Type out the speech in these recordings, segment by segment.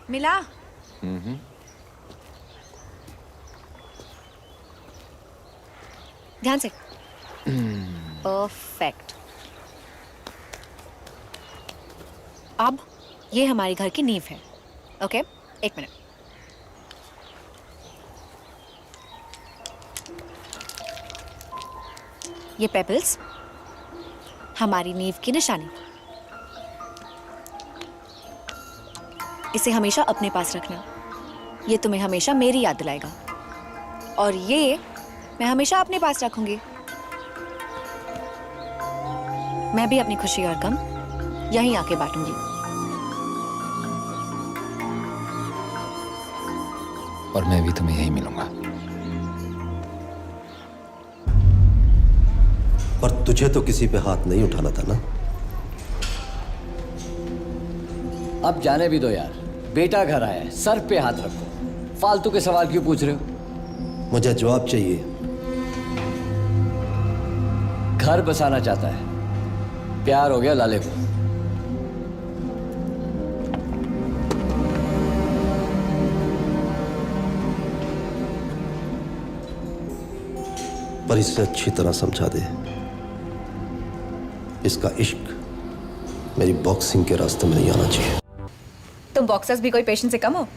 मिला? ध्यान से। परफेक्ट। अब ये हमारे घर की नींव है। ओके, एक मिनट। ये पेबल्स हमारी नींव की निशानी। इसे हमेशा अपने पास रखना। ये तुम्हें हमेशा मेरी याद दिलाएगा। और ये मैं हमेशा अपने पास रखूंगी। मैं भी अपनी खुशी और गम यहीं आके बांटूंगी। और मैं भी तुम्हें यहीं मिलूंगा। और तुझे तो किसी पे हाथ नहीं उठाना था ना? अब जाने भी दो यार, बेटा घर आया है, सर पे हाथ रखो। फालतू के सवाल क्यों पूछ रहे हो? मुझे जवाब चाहिए। घर बसाना चाहता है, प्यार हो गया लाले को। पर इससे अच्छी तरह समझा दे, इसका इश्क मेरी बॉक्सिंग के रास्ते में नहीं आना चाहिए। तुम बॉक्सर्स भी कोई पेशेंट से कम हो?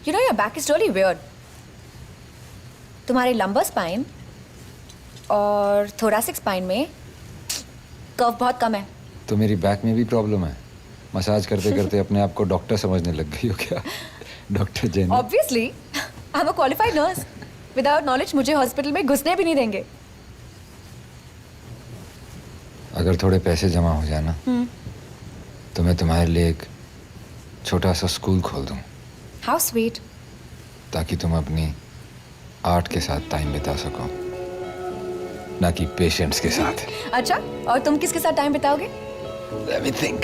You know your back is really weird. तुम्हारे लंबर स्पाइन और थोरासिक स्पाइन में कर्व बहुत कम है। तो मेरी बैक में भी प्रॉब्लम है। मसाज करते करते अपने आप को डॉक्टर समझने लग गई हो क्या? Doctor Jain. Obviously, I'm a qualified nurse. Without knowledge मुझे हॉस्पिटल में घुसने भी नहीं देंगे। अगर थोड़े पैसे जमा हो जाए ना, तो मैं तुम्हारे लिए एक छोटा सा स्कूल खोल दूं। How sweet. ताकि तुम अपनी आर्ट के साथ टाइम बिता सको, ना कि पेशेंट्स के साथ। अच्छा, और तुम किसके साथ टाइम बिताओगे? Let me think.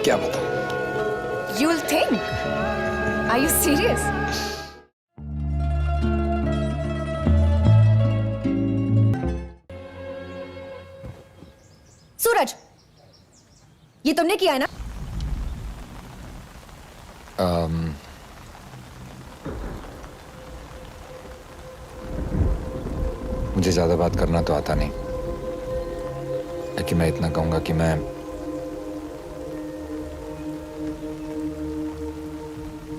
क्या बताऊं? You'll think. Are you serious? सूरज, ये तुमने किया है ना? मुझे ज्यादा बात करना तो आता नहीं, लेकिन मैं इतना कहूंगा कि मैं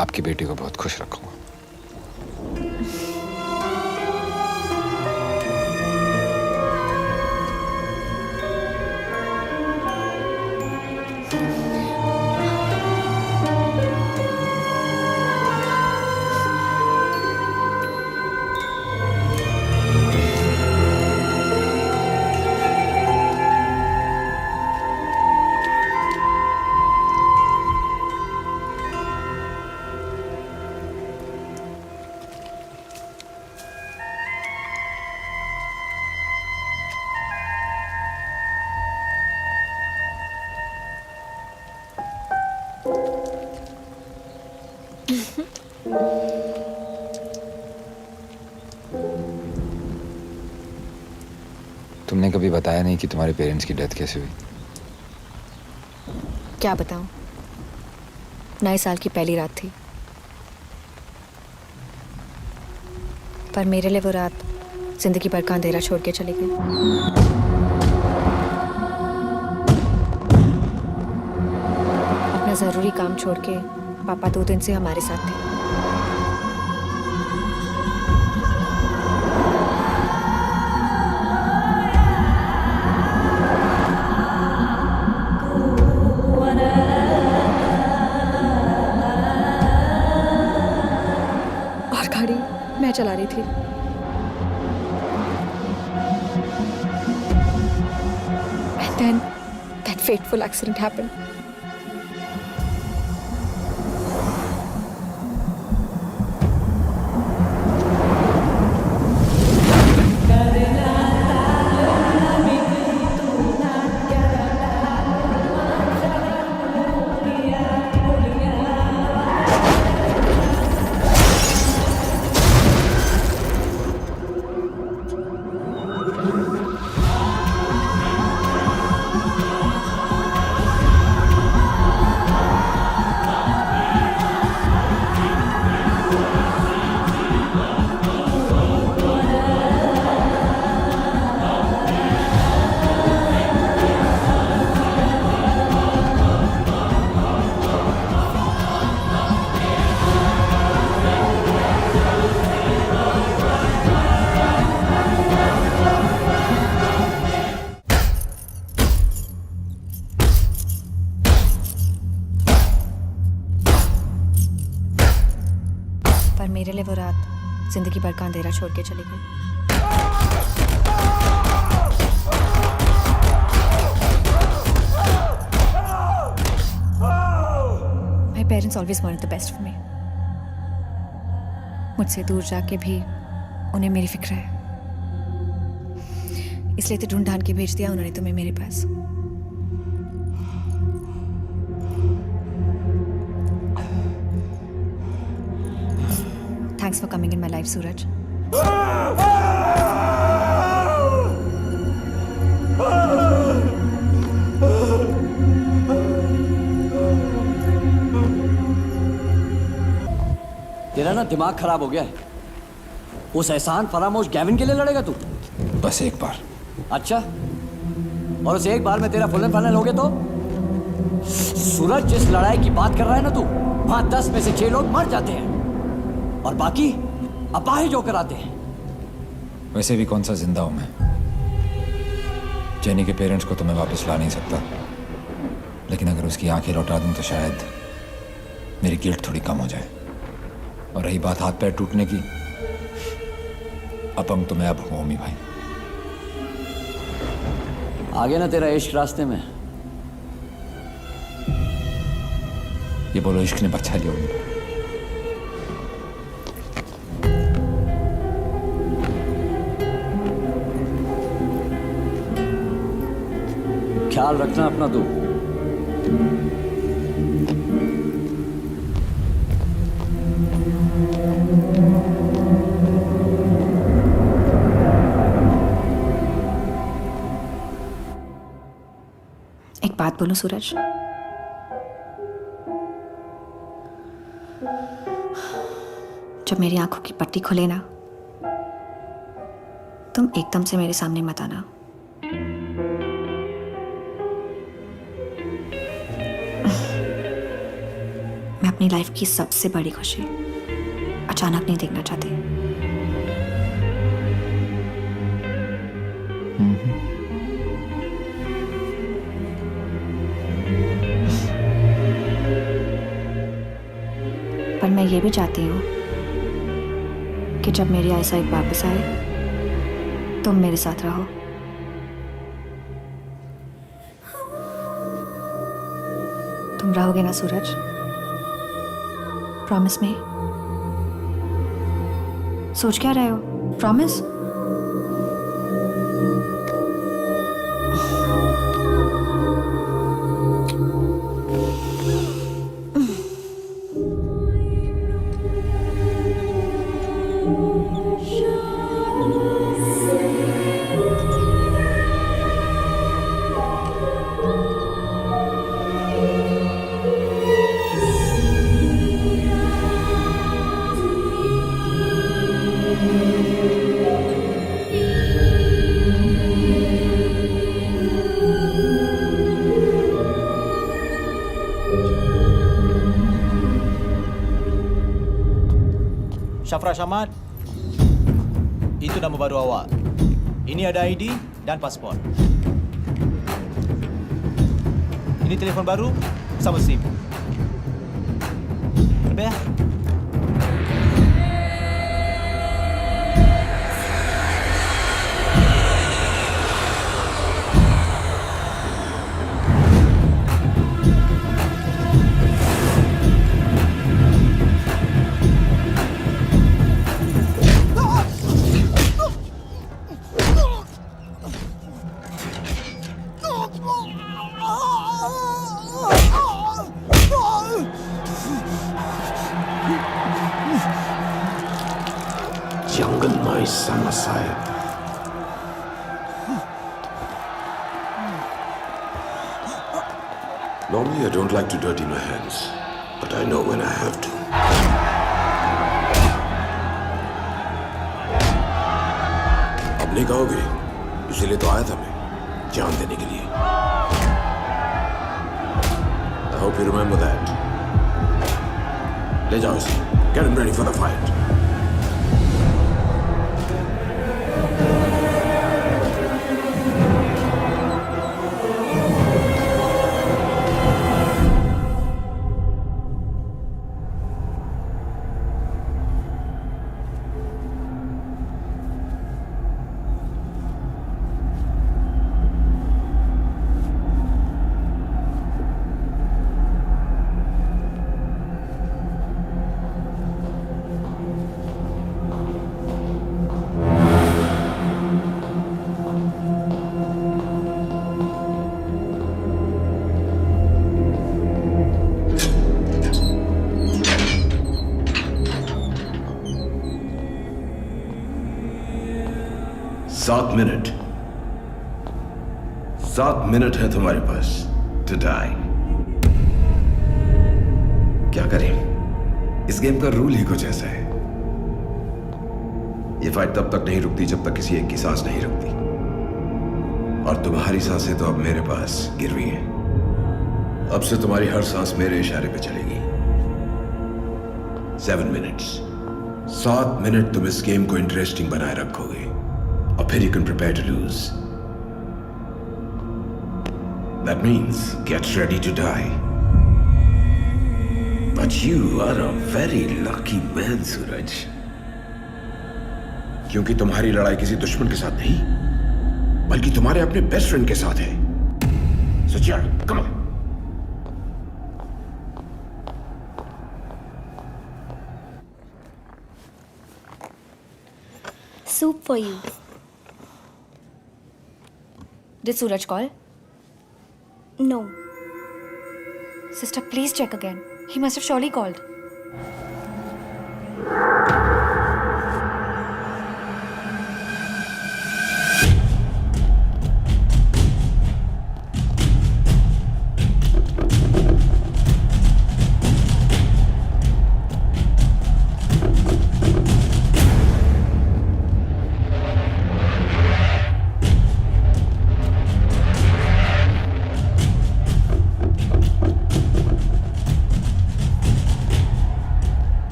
आपकी बेटी को बहुत खुश रखूंगा। तुमने कभी बताया नहीं कि तुम्हारे पेरेंट्स की डेथ कैसे हुई? क्या बताऊं? नए साल की पहली रात थी, पर मेरे लिए वो रात जिंदगी भर का अंधेरा छोड़ के चली गई। अपना जरूरी काम छोड़ के पापा 2 दिन से हमारे साथ थे। मैं चला रही थी। And then that fateful accident happened. जिंदगी भर का अंधेरा छोड़ के चली गई। My parents always wanted the best for me. मुझसे दूर जाके भी उन्हें मेरी फिक्र है, इसलिए तो ढूंढ ढांढ के भेज दिया उन्होंने तुम्हें मेरे पास। Thanks for coming in my life, Suraj. तेरा ना दिमाग खराब हो गया है। उस एहसान फरामोश गैविन के लिए लड़ेगा तू? बस एक बार। अच्छा, और उस एक बार में तेरा फुल एंड फाइनल हो गया तो? सूरज, जिस लड़ाई की बात कर रहा है ना तू, वहां 10 में से 6 लोग मर जाते हैं और बाकी अपाहिज होकर आते हैं। वैसे भी कौन सा जिंदा हूं मैं। जेनी के पेरेंट्स को तो मैं वापस ला नहीं सकता, लेकिन अगर उसकी आंखें लौटा दूं तो शायद मेरी गिल्ट थोड़ी कम हो जाए। और रही बात हाथ पैर टूटने की, अपंग तो मैं अब हूं ही भाई। आगे ना तेरा इश्क रास्ते में। ये बोलो इश्क ने बचा लिया उनको। ख्याल रखना अपना तू। एक बात बोलो सूरज, जब मेरी आंखों की पट्टी खुले ना, तुम एकदम से मेरे सामने मत आना। मैं अपनी लाइफ की सबसे बड़ी खुशी अचानक नहीं देखना चाहती। पर मैं ये भी चाहती हूँ कि जब मेरी आईसाइट वापस आए तुम मेरे साथ रहो। तुम रहोगे ना सूरज? Promise me. सोच क्या रहे हो? Promise? Syafra Syamad, itu nama baru awak. Ini ada ID dan pasport. Ini telefon baru sama SIM. Lebih ya? जंगलमय sama saya. Normally I don't like to dirty my hands, but I know when I have to. अब नहीं कहोगे, इसीलिए तो आया था मैं, जान देने के लिए। I hope you remember that. ले जाओ इसे, get him ready for the fight. 7 minute 7 minute है तुम्हारे पास टू डाई। क्या करें, इस गेम का रूल ही कुछ ऐसा है। ये फाइट तब तक नहीं रुकती जब तक किसी एक की सांस नहीं रुकती, और तुम्हारी सांसें तो अब मेरे पास गिरवी हैं। अब से तुम्हारी हर सांस मेरे इशारे पे चलेगी। 7 मिनट्स 7 मिनट तुम इस गेम को इंटरेस्टिंग बनाए रखोगे, और फिर you can prepare to lose. That means get ready to die. But you are a very lucky man, सूरज। क्योंकि तुम्हारी लड़ाई किसी दुश्मन के साथ नहीं, बल्कि तुम्हारे अपने बेस्ट फ्रेंड के साथ है। So चल, come on. Soup for you. Did Suraj call? No. Sister, please check again. He must have surely called.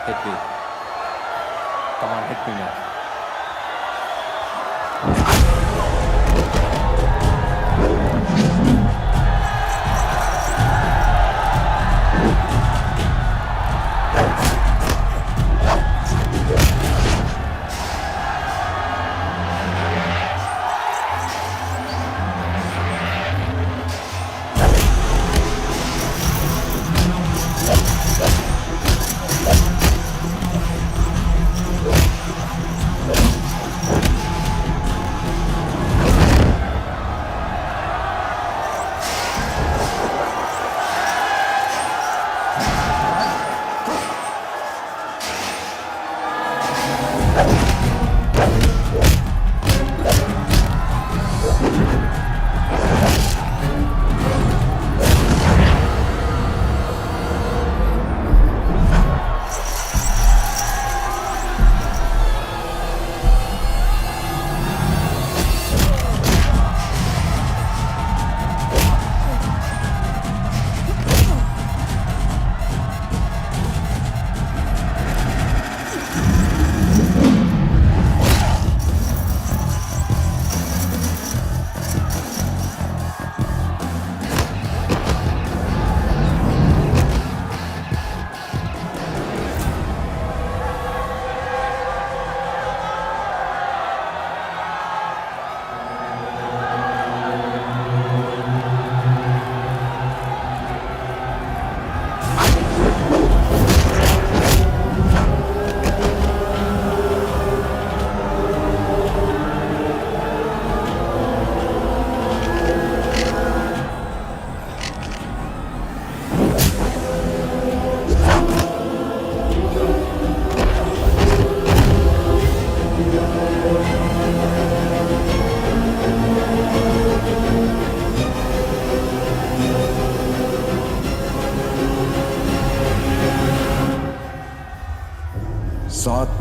Hit me. Come on, hit me now.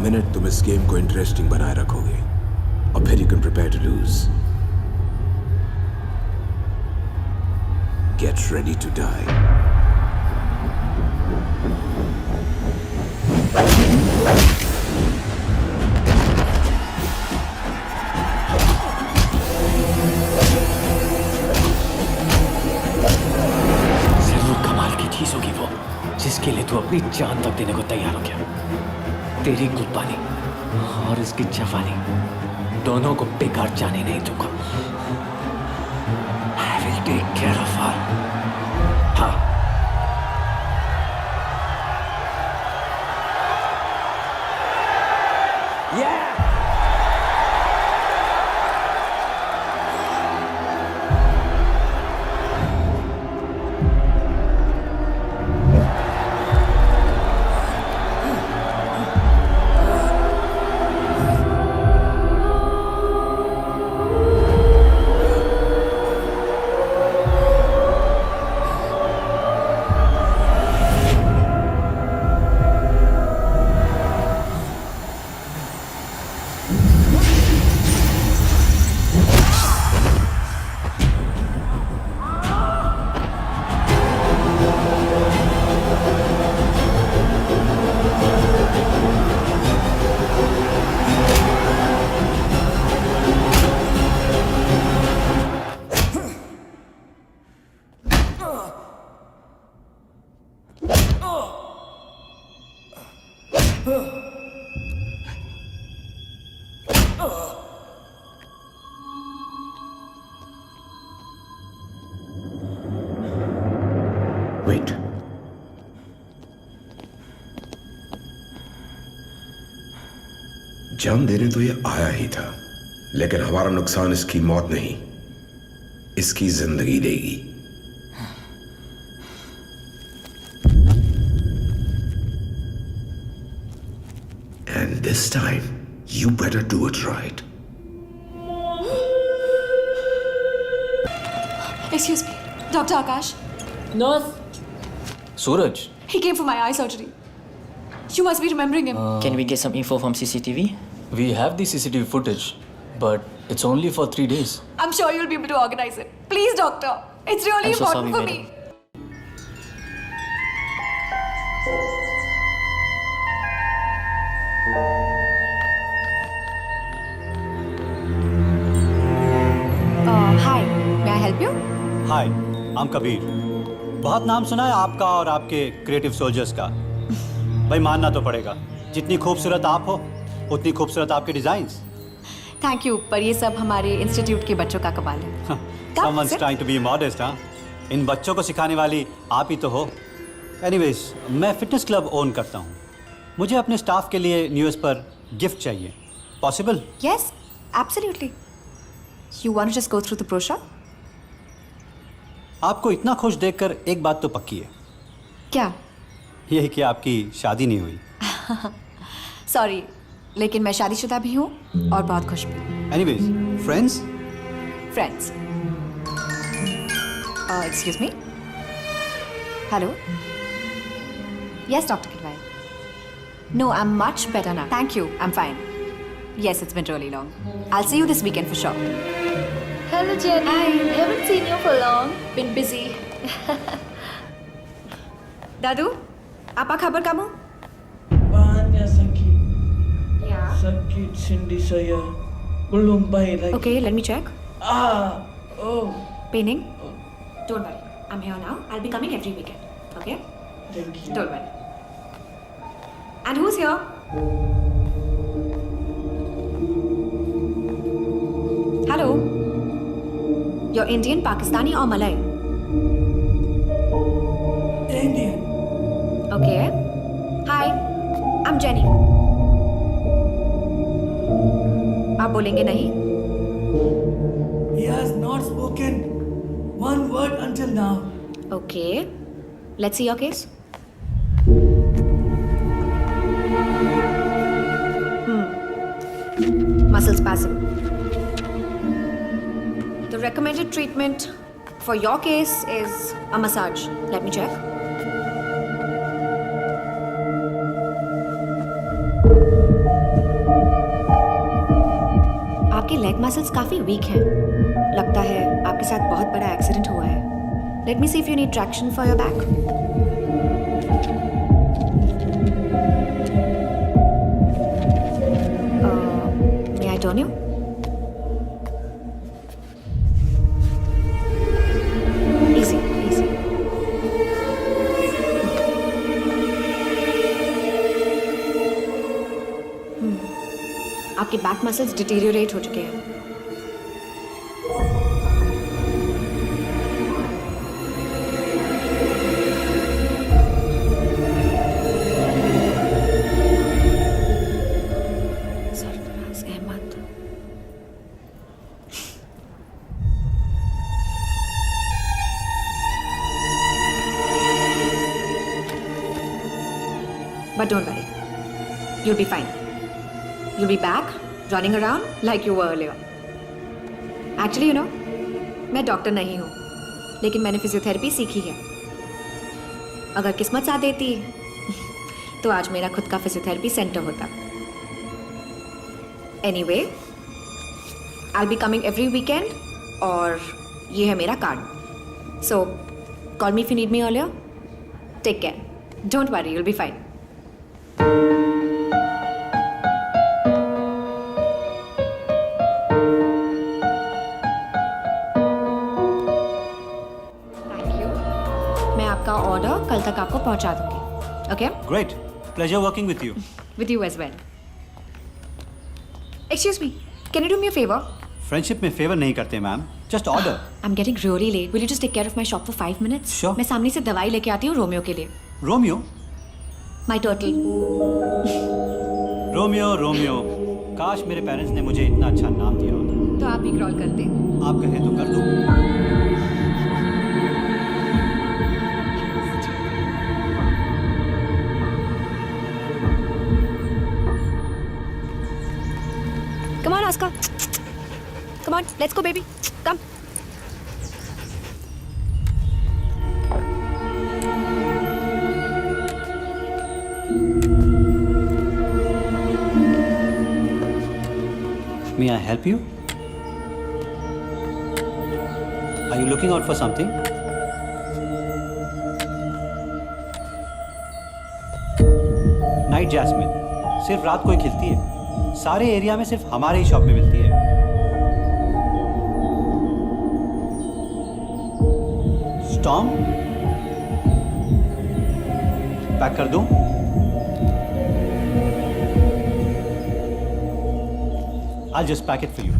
Minute तुम इस गेम को इंटरेस्टिंग बनाए रखोगे, और फिर you can prepare to lose. Get ready to die. जिसके लिए तू अपनी जान तक देने को तैयार हो गया। तेरी कुर्बानी और इसकी जवानी दोनों को बेकार जाने नहीं दूंगा। I will take care of her. हाँ। वेट, जान देने तो ये आया ही था, लेकिन हमारा नुकसान इसकी मौत नहीं, इसकी जिंदगी देगी। And this time, you better do it right. Excuse me, Dr. Akash. Nurse. Suraj. He came for my eye surgery. You must be remembering him. Can we get some info from CCTV? We have the CCTV footage, but it's only for 3 days. I'm sure you'll be able to organize it. Please, doctor. It's really I'm so important sorry, for madam. me. Hi, may I help you? Hi, I'm Kabir. बहुत नाम सुना है आपका और आपके creative soldiers का। भाई मानना तो पड़ेगा, जितनी खूबसूरत आप हो उतनी खूबसूरत आपके डिजाइन्स। थैंक यू, पर ये सब हमारे इंस्टीट्यूट के बच्चों का कमाल है। Someone's sit. trying to be modest, हाँ? इन बच्चों को सिखाने वाली आप ही तो हो। एनीवेज, मैं फिटनेस क्लब ओन करता हूँ। मुझे अपने स्टाफ के लिए न्यूज़ पर गिफ्ट चाहिए। Possible? Yes, absolutely. You want to just go through the brochure? आपको इतना खुश देखकर एक बात तो पक्की है, क्या? यही कि आपकी शादी नहीं हुई। सॉरी, लेकिन मैं शादीशुदा भी हूँ और बहुत खुश भी। Anyways, friends? Friends. Excuse me? Hello? Yes, Dr. Kidwai. No, I'm much better now. Thank you, I'm fine. Yes, it's been really long. I'll see you this weekend for sure. Hello, Jenny. Hi. Haven't seen you for long. Been busy. Dadu, apa kabar kamu? Bahannya sakit. Ya. Sakit sendi saya. Belum baik lagi. Okay, let me check. Oh. Paining? Don't worry. I'm here now. I'll be coming every weekend. Okay? Thank you. Don't worry. And who's here? Hello? You're Indian, Pakistani or Malay? Indian. Okay. Hi, I'm Jenny. आप बोलेंगे नहीं? He has not spoken one word until now. Okay. Let's see your case. Muscle spasm. The recommended treatment for your case is a massage. Let me check. आपके leg muscles काफी week हैं। लगता है आपके साथ बहुत बड़ा एक्सीडेंट हुआ है। Let me see if you need traction for your back. May I turn you? Easy, easy. आपके बैक मसल्स डिटेरियोरेट हो चुके हैं। Sarfaraz Ahmed. But don't worry, you'll be fine. You'll be back running around like you were earlier. Actually, you know, मैं doctor नहीं हूँ, लेकिन मैंने physiotherapy सीखी है। अगर किस्मत साथ देती तो आज मेरा खुद का फिजियोथेरेपी सेंटर होता। Anyway, I'll be coming every weekend और ये है मेरा card. So, call me if you need me earlier. Take care. Don't worry, you'll be fine. मैं आपका ऑर्डर कल तक आपको पहुंचा दूंगी। Okay? Great, pleasure working with you. With you as well. Excuse me, can you do me a favor? Friendship में favour नहीं करते ma'am, just order. I'm getting really late. Will you just take care of my shop for 5 minutes? Sure. मैं सामने से दवाई लेके आती हूँ रोमियो के लिए. Romeo. My turtle. Romeo Romeo, काश मेरे पेरेंट्स ने मुझे इतना अच्छा नाम दिया होता. तो आप भी क्रॉल करते. आप कहें तो कर दूं. Come on, Oscar. Come on, let's go, baby. Come. May I help you? Are you looking out for something? Night jasmine सिर्फ रात को ही खिलती है. सारे एरिया में सिर्फ हमारे ही शॉप में मिलती है. स्टॉर्म, पैक कर दूं? I'll just pack it for you.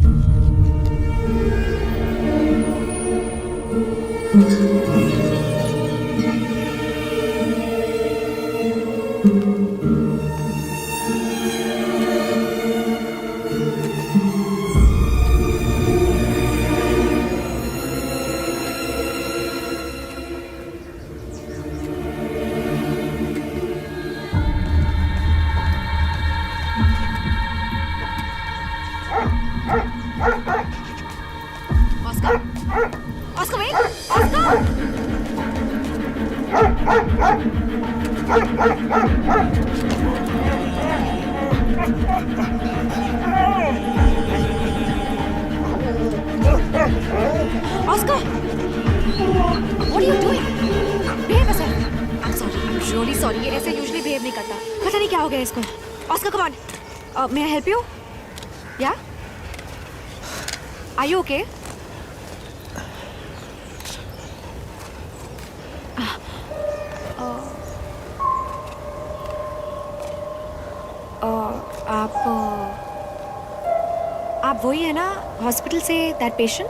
Oscar? Oscar, wait! Oscar! Oscar! What are you doing? Behave yourself. I'm sorry. I'm really sorry. ये ऐसे usually behave नहीं करता. पता नहीं क्या हो गया इसको. Oscar, come on. May I help you? Yeah? Are you okay? आप वही है ना हॉस्पिटल से दैट पेशेंट?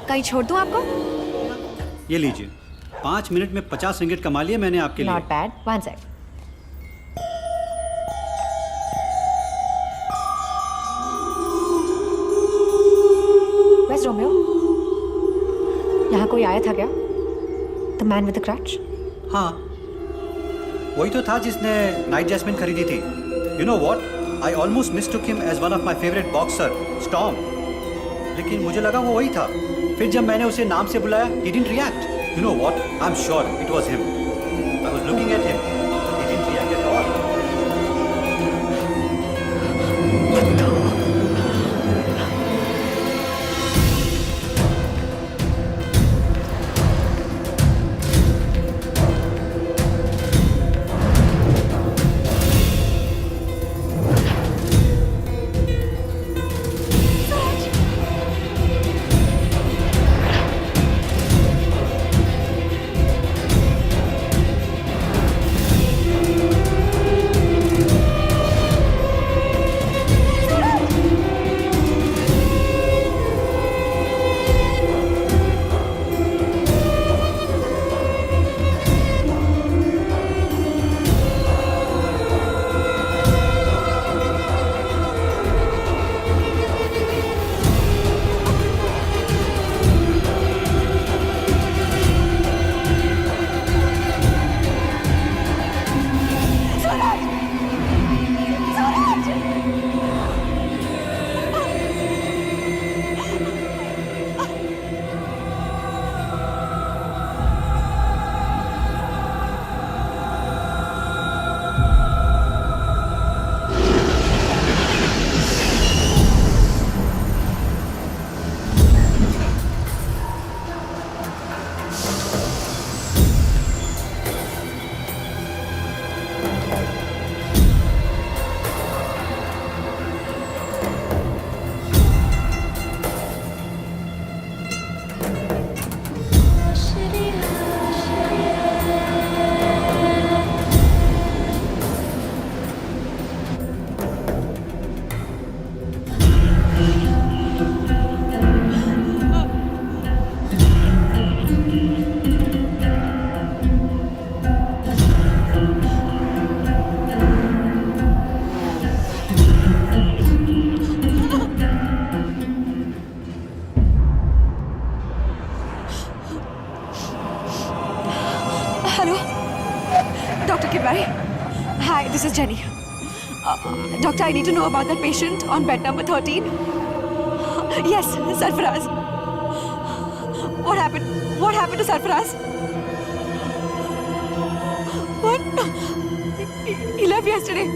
कहीं छोड़ दूं आपको? ये लीजिए, 5 मिनट में 50 रिंगिट कमा लिए मैंने आपके लिए. Not bad. One sec. Where's Romeo? यहाँ कोई आया था क्या? The man with the crutch? हाँ, वही तो था जिसने नाइट जैस्मिन खरीदी थी. You know what? I almost mistook him as one of my favorite boxer, Storm. लेकिन मुझे लगा वो वही था. फिर जब मैंने उसे नाम से बुलाया, he didn't react. You know what? I'm sure it was him. I was looking at him. He didn't react at all. Dr. Kibrai. Hi, this is Jenny. Doctor, I need to know about that patient on bed number 13. Yes, Sarfaraz. What happened? What happened to Sarfaraz? What? He left yesterday.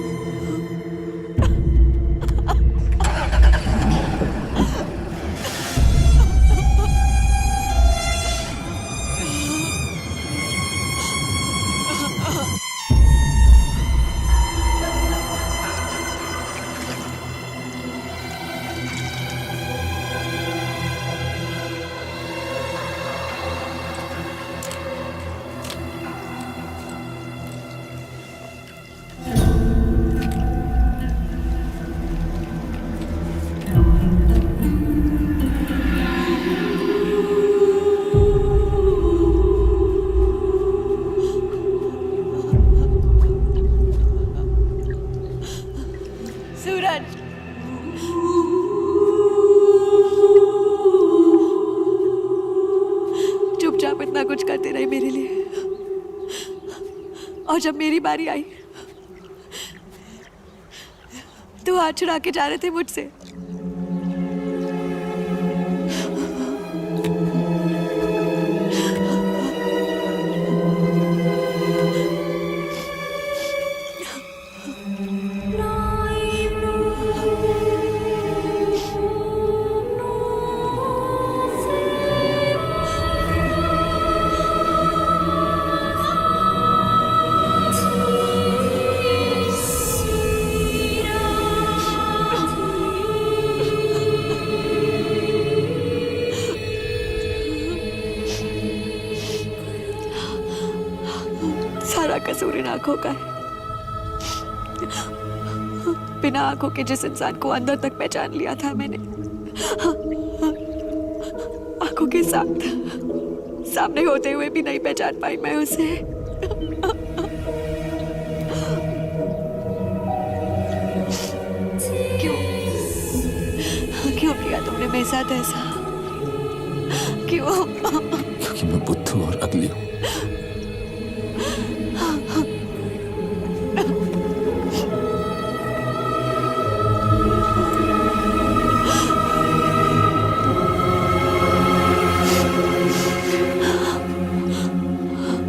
सूरज चुपचाप इतना कुछ करते रहे मेरे लिए, और जब मेरी बारी आई तो हाथ छुड़ा के जा रहे थे मुझसे। सारा कसूर इन आंखों का है। बिना आंखों के जिस इंसान को अंदर तक पहचान लिया था मैंने, आंखों के साथ सामने होते हुए भी नहीं पहचान पाई मैं उसे। क्यों क्यों किया तुमने मेरे साथ ऐसा? क्यों? क्योंकि मैं बुद्धू और अगली हूँ।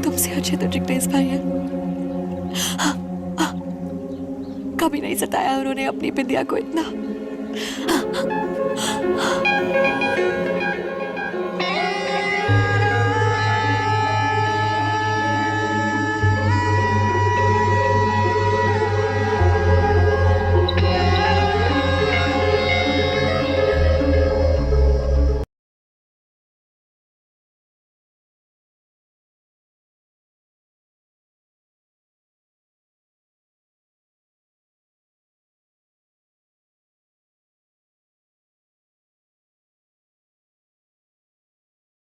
तुमसे अच्छे तो जिग्नेश भाई हैं। कभी नहीं सताया उन्होंने अपनी बिंदिया को इतना।